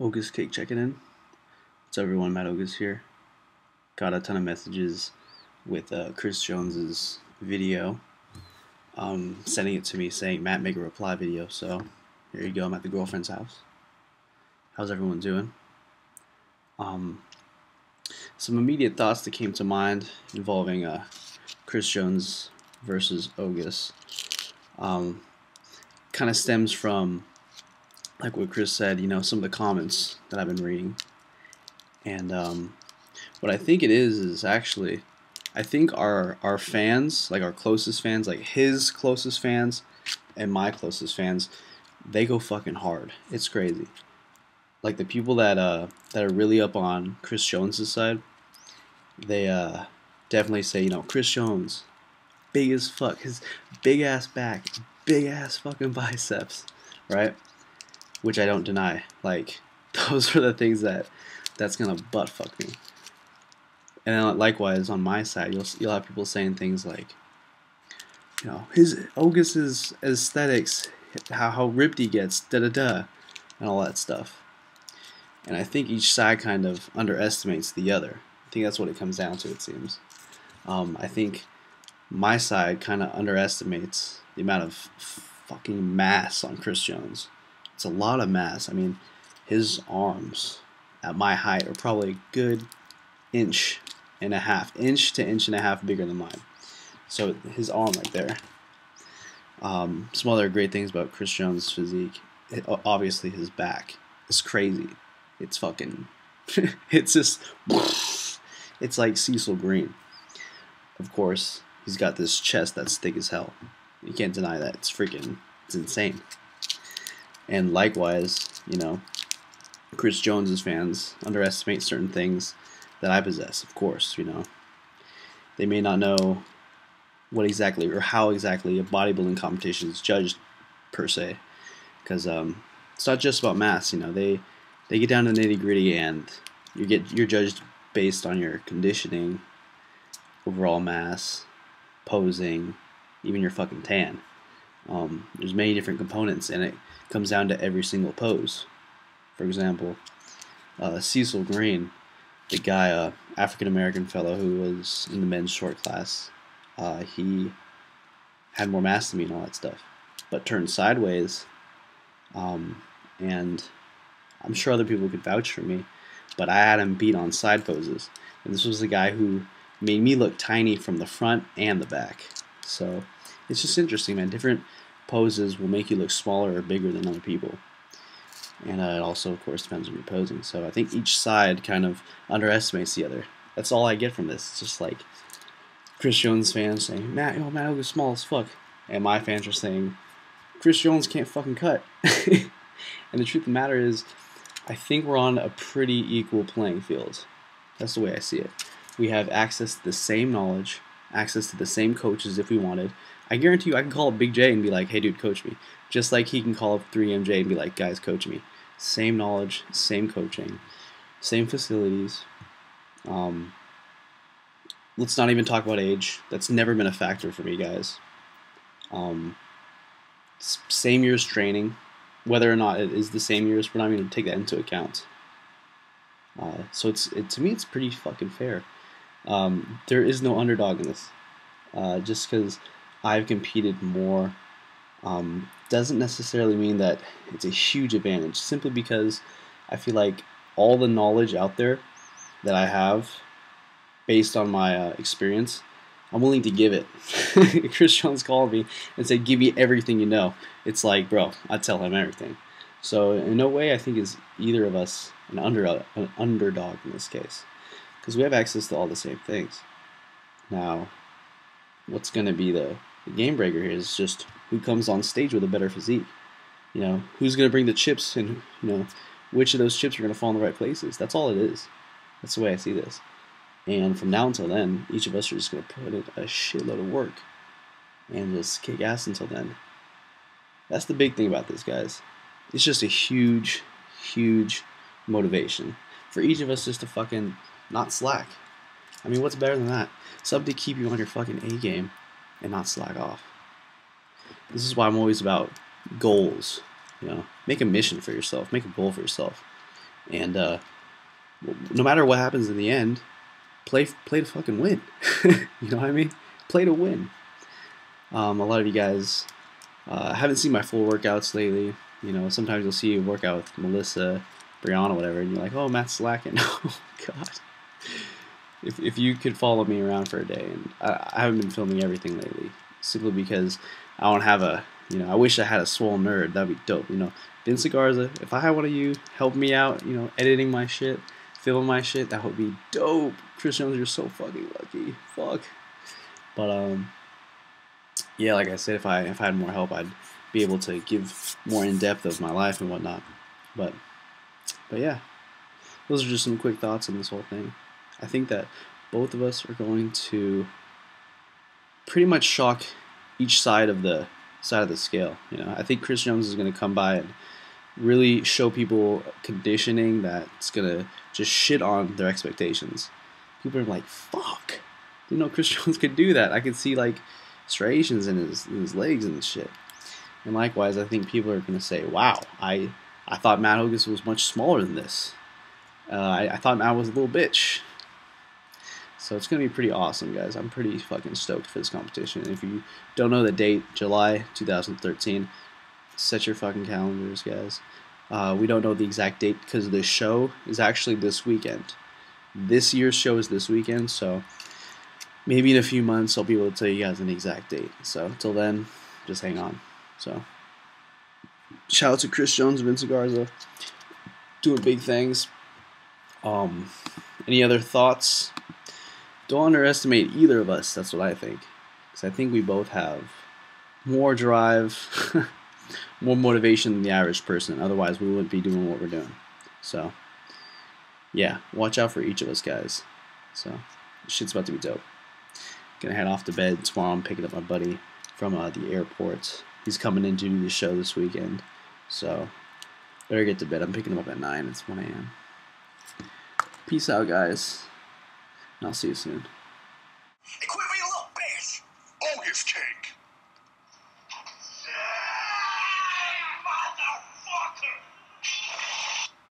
Ogus Cake checking in. What's up, everyone? Matt Ogus here. Got a ton of messages with Chris Jones's video. Sending it to me saying, Matt, make a reply video. So here you go. I'm at the girlfriend's house. How's everyone doing? Some immediate thoughts that came to mind involving Chris Jones versus Ogus. Kind of stems from, like what Chris said, some of the comments that I've been reading. And what I think it is actually, I think our fans, like our closest fans, like his closest fans and my closest fans, they go fucking hard. It's crazy. Like the people that are really up on Chris Jones' side, they definitely say, Chris Jones, big as fuck, his big ass back, big ass fucking biceps, right? Which I don't deny. Like, those are the things that's gonna butt fuck me. And then likewise on my side, you'll have people saying things like, his Ogus's aesthetics, how ripped he gets, da da da, and all that stuff. And I think each side kind of underestimates the other. I think that's what it comes down to, it seems. I think my side kind of underestimates the amount of fucking mass on Chris Jones. It's a lot of mass. I mean, his arms at my height are probably a good inch to inch and a half bigger than mine. So his arm right there. Some other great things about Chris Jones' physique. Obviously his back is crazy. It's fucking, it's just, it's like Cecil Green. Of course, he's got this chest that's thick as hell. You can't deny that. It's insane. And likewise, Chris Jones's fans underestimate certain things that I possess, of course, They may not know what exactly or how exactly a bodybuilding competition is judged, per se. Because it's not just about mass, They get down to the nitty-gritty and you're judged based on your conditioning, overall mass, posing, even your fucking tan. There's many different components, and it comes down to every single pose. For example, Cecil Green, the guy, African-American fellow who was in the men's short class, he had more mass than me and all that stuff, but turned sideways, and I'm sure other people could vouch for me, but I had him beat on side poses, and this was the guy who made me look tiny from the front and the back. So it's just interesting, man. Different poses will make you look smaller or bigger than other people. And it also, of course, depends on your posing. So I think each side kind of underestimates the other. That's all I get from this. It's just like Chris Jones fans saying, Matt Ogus small as fuck. And my fans are saying, Chris Jones can't fucking cut. And the truth of the matter is, I think we're on a pretty equal playing field. That's the way I see it. We have access to the same knowledge, access to the same coaches if we wanted. I guarantee you I can call up Big J and be like, hey dude, coach me. Just like he can call up 3MJ and be like, guys, coach me. Same knowledge, same coaching, same facilities. Let's not even talk about age. That's never been a factor for me, guys. Same year's training. Whether or not it is the same years, we're not even going to take that into account. So to me, it's pretty fucking fair. There is no underdog in this. Just because I've competed more doesn't necessarily mean that it's a huge advantage. Simply because I feel like all the knowledge out there that I have, based on my experience, I'm willing to give it. Chris Jones called me and said, give me everything you know. It's like, bro, I tell him everything. So in no way I think is either of us an underdog in this case, because we have access to all the same things. Now, what's going to be the game breaker here is just who comes on stage with a better physique. Who's going to bring the chips, and which of those chips are going to fall in the right places. That's all it is. That's the way I see this. And from now until then, each of us are just going to put in a shitload of work and just kick ass until then. That's the big thing about this, guys. It's just a huge, huge motivation for each of us just to fucking not slack. I mean, what's better than that? Something to keep you on your fucking A game and not slack off. This is why I'm always about goals. Make a mission for yourself. Make a goal for yourself. And no matter what happens in the end, play to fucking win. You know what I mean? Play to win. A lot of you guys haven't seen my full workouts lately. You know, sometimes you'll see a workout with Melissa, Brianna, whatever, and you're like, oh, Matt's slacking. Oh, God. If you could follow me around for a day, and I haven't been filming everything lately, simply because I don't have a, you know, I wish I had a swole nerd. That'd be dope. You know, Vince Garza, if I had one of you help me out, you know, editing my shit, filming my shit, that would be dope. Chris Jones, you're so fucking lucky. Fuck. But yeah, like I said, if I had more help, I'd be able to give more in depth of my life and whatnot. But yeah, those are just some quick thoughts on this whole thing. I think that both of us are going to pretty much shock each side of the scale. You know, I think Chris Jones is going to come by and really show people conditioning that's going to just shit on their expectations. People are like, fuck, you know, Chris Jones could do that. I could see like striations in his legs and shit. And likewise, I think people are going to say, wow, I thought Matt Ogus was much smaller than this. I thought Matt was a little bitch. So it's going to be pretty awesome, guys. I'm pretty fucking stoked for this competition. If you don't know the date, July 2013, set your fucking calendars, guys. We don't know the exact date because the show is actually this weekend. This year's show is this weekend, so maybe in a few months I'll be able to tell you guys an exact date. So until then, just hang on. So shout out to Chris Jones and Vince Garza, doing big things. Any other thoughts? Don't underestimate either of us. That's what I think, because I think we both have more drive, more motivation than the average person. Otherwise, we wouldn't be doing what we're doing. So yeah, watch out for each of us, guys. So shit's about to be dope. Gonna head off to bed tomorrow. I'm picking up my buddy from the airport. He's coming in to do the show this weekend, so better get to bed. I'm picking him up at 9. It's 1 a.m. Peace out, guys. And I'll see you soon. Hey, quit being a little bitch! Ogus cake!